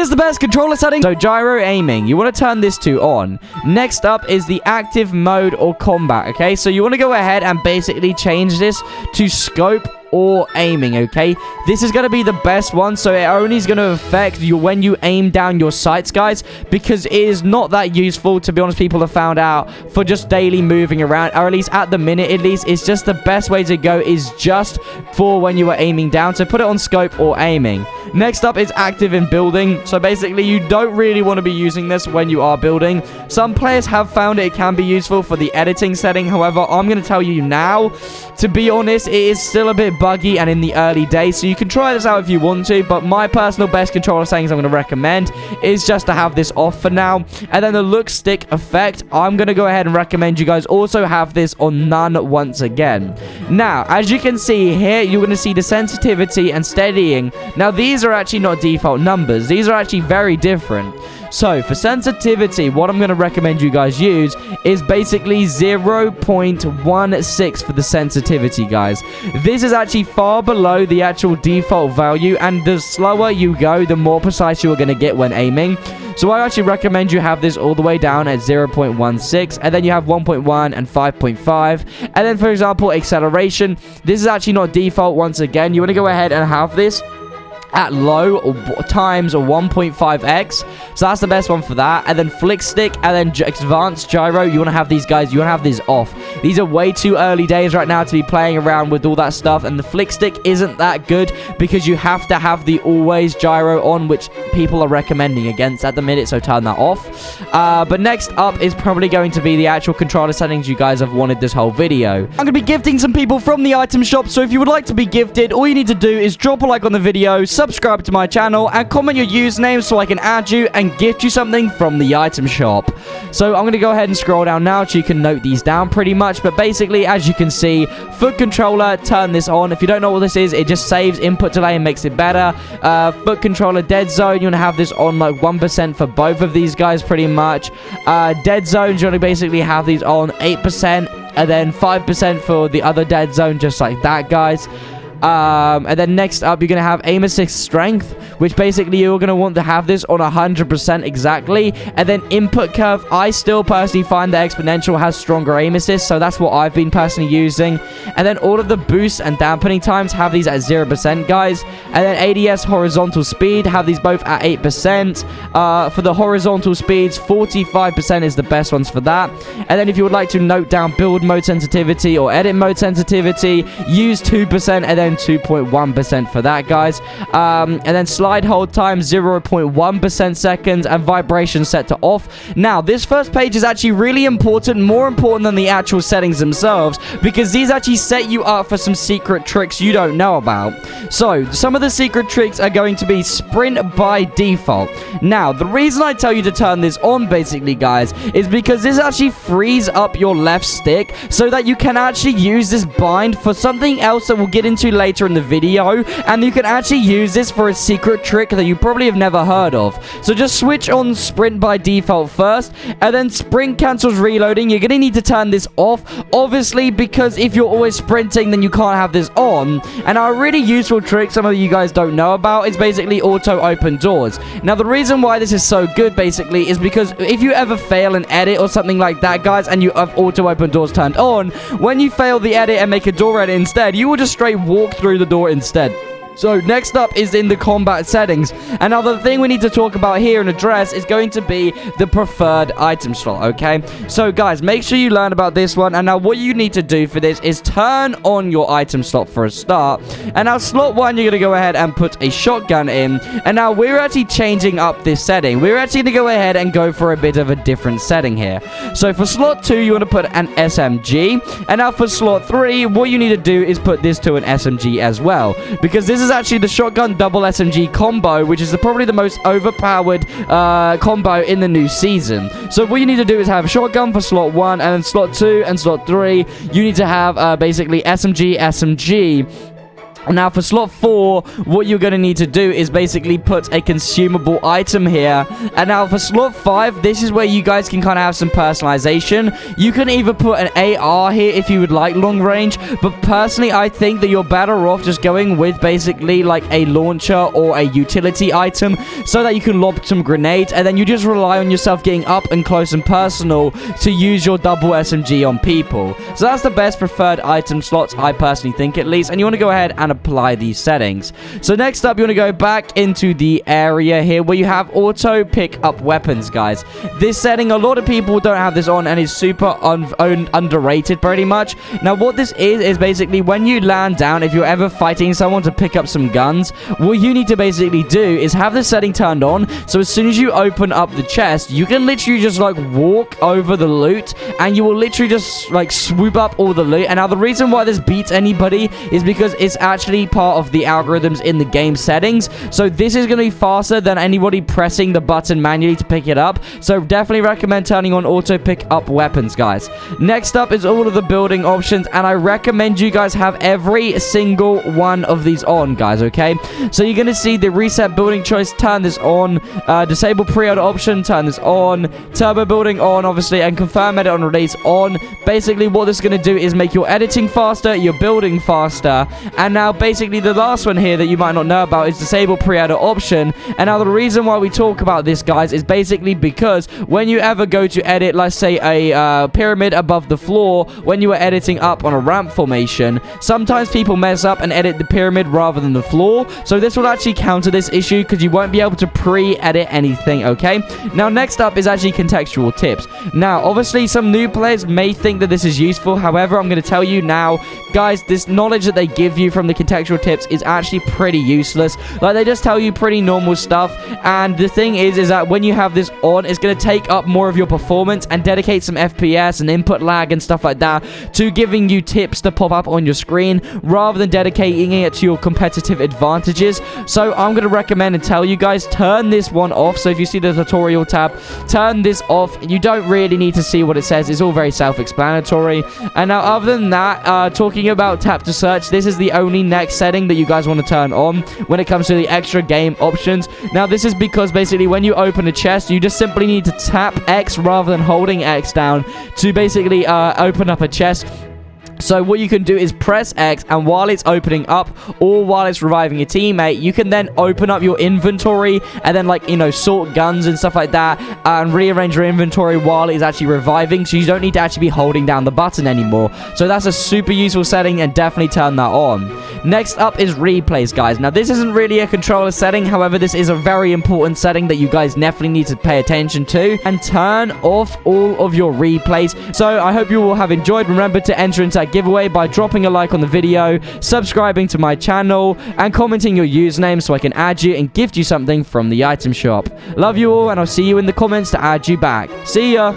here's the best controller setting. So gyro aiming, you want to turn this to on. Next up is the active mode or combat, okay? So you want to go ahead and basically change this to scope or aiming, okay? This is going to be the best one, so it only is going to affect you when you aim down your sights, guys, because it is not that useful, to be honest. People have found out for just daily moving around, or at least at the minute, at least, it's just the best way to go is just for when you are aiming down, so put it on scope or aiming. Next up is active in building, so basically you don't really want to be using this when you are building. Some players have found it can be useful for the editing setting, however, I'm going to tell you now, to be honest, it is still a bit buggy and in the early days, so you can try this out if you want to, but my personal best controller settings I'm going to recommend is just to have this off for now. And then the look stick effect, I'm going to go ahead and recommend you guys also have this on none once again. Now, as you can see here, you're going to see the sensitivity and steadying. Now, these are actually not default numbers. These are actually very different. So, for sensitivity, what I'm going to recommend you guys use is basically 0.16 for the sensitivity, guys. This is actually far below the actual default value, and the slower you go, the more precise you are going to get when aiming. So, I actually recommend you have this all the way down at 0.16, and then you have 1.1 and 5.5. And then, for example, acceleration. This is actually not default once again. You want to go ahead and have this at low or times 1.5x, so that's the best one for that. And then flick stick and then advanced gyro, you want to have these guys, you want to have these off. These are way too early days right now to be playing around with all that stuff, and the flick stick isn't that good because you have to have the always gyro on, which people are recommending against at the minute, so turn that off. But next up is probably going to be the actual controller settings you guys have wanted this whole video. I'm going to be gifting some people from the item shop, so if you would like to be gifted, all you need to do is drop a like on the video, subscribe to my channel, and comment your username so I can add you and gift you something from the item shop. So I'm going to go ahead and scroll down now so you can note these down pretty much. But basically, as you can see, foot controller, turn this on. If you don't know what this is, it just saves input delay and makes it better. Foot controller, dead zone, you want to have this on like 1% for both of these guys pretty much. Dead zones, you want to basically have these on 8%, and then 5% for the other dead zone, just like that, guys. And then next up, you're going to have aim assist strength, which basically you're going to want to have this on 100% exactly. And then input curve, I still personally find that exponential has stronger aim assist, so that's what I've been personally using. And then all of the boosts and dampening times, have these at 0%, guys. And then ADS horizontal speed, have these both at 8%. For the horizontal speeds, 45% is the best ones for that. And then if you would like to note down build mode sensitivity or edit mode sensitivity, use 2% and then 2.1% for that, guys. And then slide hold time 0.1% seconds, and vibration set to off. Now, this first page is actually really important, more important than the actual settings themselves, because these actually set you up for some secret tricks you don't know about. So, some of the secret tricks are going to be sprint by default. Now, the reason I tell you to turn this on, basically, guys, is because this actually frees up your left stick so that you can actually use this bind for something else that we'll get into later in the video, and you can actually use this for a secret trick that you probably have never heard of. So just switch on sprint by default first, and then sprint cancels reloading. You're going to need to turn this off, obviously, because if you're always sprinting, then you can't have this on. And a really useful trick some of you guys don't know about is basically auto open doors. Now, the reason why this is so good, basically, is because if you ever fail an edit or something like that, guys, and you have auto open doors turned on, when you fail the edit and make a door edit instead, you will just straight walk through the door instead. So next up is in the combat settings. Another thing we need to talk about here and address is going to be the preferred item slot, okay? So guys, make sure you learn about this one. And now what you need to do for this is turn on your item slot for a start. And now slot 1, you're going to go ahead and put a shotgun in. And now we're actually changing up this setting. We're actually going to go ahead and go for a bit of a different setting here. So for slot 2, you want to put an SMG. And now for slot 3, what you need to do is put this to an SMG as well, because this is actually the shotgun double SMG combo, which is probably the most overpowered combo in the new season. So what you need to do is have shotgun for slot 1, and then slot 2 and slot 3, you need to have basically SMG. Now, for slot 4, what you're going to need to do is basically put a consumable item here. And now, for slot 5, this is where you guys can kind of have some personalization. You can either put an AR here if you would like long range. But personally, I think that you're better off just going with basically like a launcher or a utility item so that you can lob some grenades. And then you just rely on yourself getting up and close and personal to use your double SMG on people. So that's the best preferred item slots, I personally think at least. And you want to go ahead and apply these settings. So next up, you want to go back into the area here where you have auto pick up weapons, guys. This setting, a lot of people don't have this on and is super underrated pretty much. Now what this is basically when you land down, if you're ever fighting someone to pick up some guns, what you need to basically do is have this setting turned on, so as soon as you open up the chest, you can literally just like walk over the loot and you will literally just like swoop up all the loot. And now the reason why this beats anybody is because it's actually part of the algorithms in the game settings. So this is going to be faster than anybody pressing the button manually to pick it up. So definitely recommend turning on auto pick up weapons, guys. Next up is all of the building options, and I recommend you guys have every single one of these on, guys, okay? So you're going to see the reset building choice, turn this on, disable pre-order option, turn this on, turbo building on, obviously, and confirm edit on release on. Basically, what this is going to do is make your editing faster, your building faster, and now basically the last one here that you might not know about is disable pre-order option. And now the reason why we talk about this, guys, is basically because when you ever go to edit, let's say a pyramid above the floor, when you are editing up on a ramp formation, sometimes people mess up and edit the pyramid rather than the floor. So this will actually counter this issue because you won't be able to pre-edit anything, okay? Now next up is actually contextual tips. Now obviously some new players may think that this is useful. However, I'm going to tell you now, guys, this knowledge that they give you from the contextual tips is actually pretty useless. Like, they just tell you pretty normal stuff, and the thing is that when you have this on, it's going to take up more of your performance and dedicate some FPS and input lag and stuff like that to giving you tips to pop up on your screen rather than dedicating it to your competitive advantages. So I'm going to recommend and tell you guys, turn this one off. So if you see the tutorial tab, turn this off. You don't really need to see what it says. It's all very self-explanatory. And now other than that, talking about tap to search, this is the only next setting that you guys want to turn on when it comes to the extra game options. Now this is because basically when you open a chest, you just simply need to tap X rather than holding X down to basically open up a chest. So what you can do is press X, and while it's opening up or while it's reviving a teammate, you can then open up your inventory and then, like, you know, sort guns and stuff like that and rearrange your inventory while it's actually reviving, so you don't need to actually be holding down the button anymore. So that's a super useful setting, and definitely turn that on. Next up is replays, guys. Now this isn't really a controller setting, however this is a very important setting that you guys definitely need to pay attention to, and turn off all of your replays. So I hope you all have enjoyed. Remember to enter into that giveaway by dropping a like on the video, subscribing to my channel, and commenting your username so I can add you and gift you something from the item shop. Love you all, and I'll see you in the comments to add you back. See ya!